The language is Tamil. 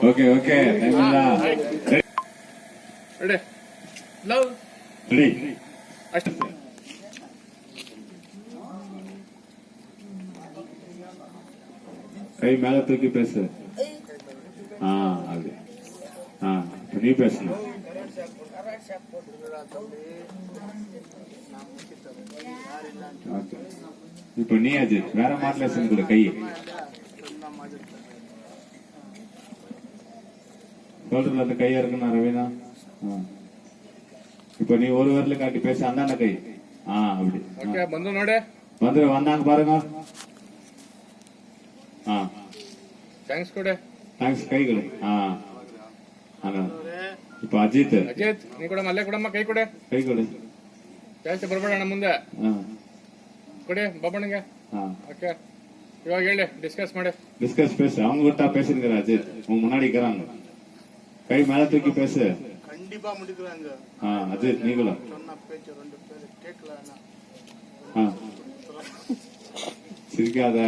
Okay okay ready love ready அஷ்ட கை மேல தூக்கி பேசு. அது நீ பேசணும். இப்ப நீ அஜித் வேற மாடலேஷன் கூட கை சொல்றதுல அந்த கையா இருக்குண்ணா ரவீனா. இப்ப நீ ஒரு வரல காட்டி பேச அந்தாண்ட கை. அப்படி ಬಂದು ನೋಡಿ வந்து வந்தாங்க பாருங்க. ಥ್ಯಾಂಕ್ಸ್ ಕೊಡೆ ಥ್ಯಾಂಕ್ಸ್ ಕೈಗಳು. இப்ப ಅಜಿತ್ ಅಜಿತ್ ನೀ ಕೂಡ ಮಲ್ಲೆ ಕೊಡಮ್ಮ ಕೈ ಕೊಡೆ ಕೈಗಳು ಜಾಸ್ತಿ ಬರ್ಬೇಡಣ್ಣ ಮುಂದೆ ಕೊಡಿ ಬಾಬಣ್ಣಗೆ. ಓಕೆ ಇವಾಗ ಹೇಳಿ டிஸ்கஸ் ಮಾಡಿ டிஸ்கஸ் பேசு. அவங்க கிட்ட பேசுறீங்க அஜித் உங்க முன்னாடி இருக்கிறாங்க. கை மேல தூக்கி பேசு. கண்டிப்பா முடிக்கிறாங்க. அஜித் நீங்களும் சொன்ன பேச்சு ரெண்டு பேர் கேட்கல. சிரிக்காத.